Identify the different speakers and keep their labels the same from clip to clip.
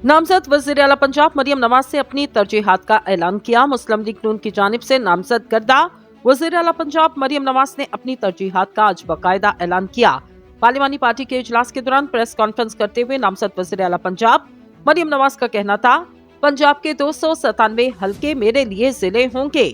Speaker 1: नामजद वज़ीर आला पंजाब मरियम नवाज से अपनी तरजीहात का ऐलान किया। मुस्लिम लीग नून की जानिब से नामजद करदा वज़ीर आला पंजाब मरियम नवाज ने अपनी तरजीहात का आज बाकायदा ऐलान किया। पार्लिमानी पार्टी के इजलास के दौरान प्रेस कॉन्फ्रेंस करते हुए नामजद वज़ीर आला पंजाब मरियम नवाज का कहना था, पंजाब के 297 हल्के मेरे लिए जिले होंगे।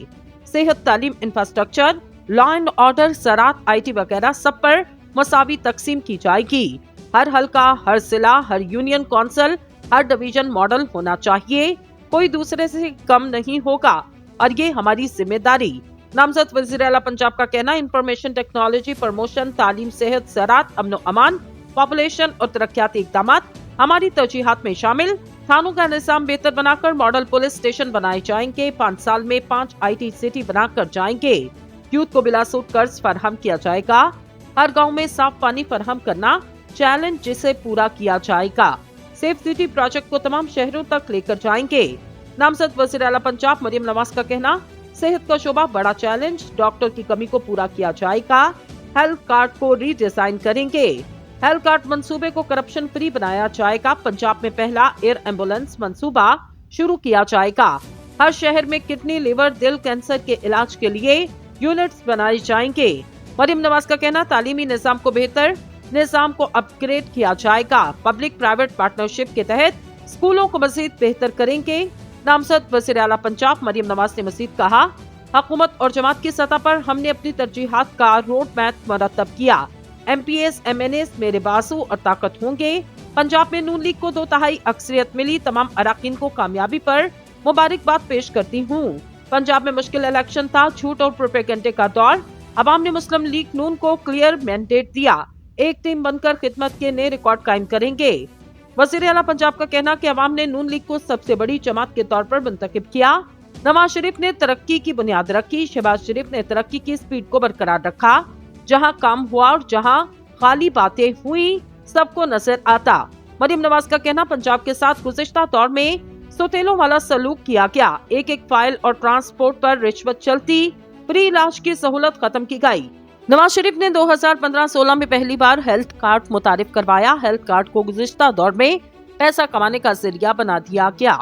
Speaker 1: सेहत, तालीम, इंफ्रास्ट्रक्चर, लॉ एंड ऑर्डर, ज़राअत, IT वगैरह सब पर मसावी तकसीम की जाएगी। हर हल्का, हर जिला, हर यूनियन कौंसिल, हर डिवीजन मॉडल होना चाहिए। कोई दूसरे से कम नहीं होगा और ये हमारी जिम्मेदारी। नामजद वज़ीर आला पंजाब का कहना, इंफॉर्मेशन टेक्नोलॉजी, प्रमोशन, तालीम, सेहत, ज़राअत, अमन अमान, पॉपुलेशन और तरक्याती इक़दामात हमारी तरजीहात में शामिल। थानों का निज़ाम बेहतर बनाकर मॉडल पुलिस स्टेशन बनाए जाएंगे। 5 साल में 5 IT सिटी बनाकर जाएंगे। यूथ को बिला सूद कर्ज फराहम किया जाएगा। हर गाँव में साफ पानी फराहम करना चैलेंज, जिसे पूरा किया जाएगा। सेफ सिटी प्रोजेक्ट को तमाम शहरों तक लेकर जाएंगे। नामजद वज़ीर आला पंजाब मरियम नवाज का कहना, सेहत का शोबा बड़ा चैलेंज, डॉक्टर की कमी को पूरा किया जाएगा। हेल्थ कार्ड को रीडिजाइन करेंगे। हेल्थ कार्ड मंसूबे को करप्शन फ्री बनाया जाएगा। पंजाब में पहला एयर एम्बुलेंस मंसूबा शुरू किया जाएगा। हर शहर में किडनी, लिवर, दिल, कैंसर के इलाज के लिए यूनिट्स बनाए जाएंगे। मरियम नवाज का कहना, तालीमी निजाम को बेहतर निजाम को अपग्रेड किया जाएगा। पब्लिक प्राइवेट पार्टनरशिप के तहत स्कूलों को मजीद बेहतर करेंगे। नामजद वज़ीर आला पंजाब मरियम नवाज ने मजीद कहा, हुकूमत और जमात की सतह पर हमने अपनी तरजीहात का रोड मैप मरतब किया। MPs, MNAs मेरे बाजू और ताकत होंगे। पंजाब में नून लीग को 2/3 अक्सरियत मिली। तमाम अराकीन को कामयाबी पर मुबारकबाद पेश करती हूँ। पंजाब में मुश्किल इलेक्शन था, झूठ और प्रोपेगेंडे का दौर। अवाम ने मुस्लिम लीग नून को क्लियर मैंडेट दिया। एक टीम बनकर खिदमत के नए रिकॉर्ड कायम करेंगे। वज़ीर आला पंजाब का कहना कि अवाम ने नून लीग को सबसे बड़ी जमात के तौर पर मुंतखब किया। नवाज शरीफ ने तरक्की की बुनियाद रखी। शहबाज शरीफ ने तरक्की की स्पीड को बरकरार रखा। जहां काम हुआ और जहां खाली बातें हुई, सबको नजर आता। मरियम नवाज का कहना, पंजाब के साथ गुज़िश्ता दौर में सौतेलों वाला सलूक किया गया। एक फाइल और ट्रांसपोर्ट पर रिश्वत चलती। फ्री इलाज की सहूलत खत्म की गई। नवाज शरीफ ने 2015-16 में पहली बार हेल्थ कार्ड मुतारिफ करवाया। हेल्थ कार्ड को गुज़िश्ता दौर में पैसा कमाने का जरिया बना दिया गया।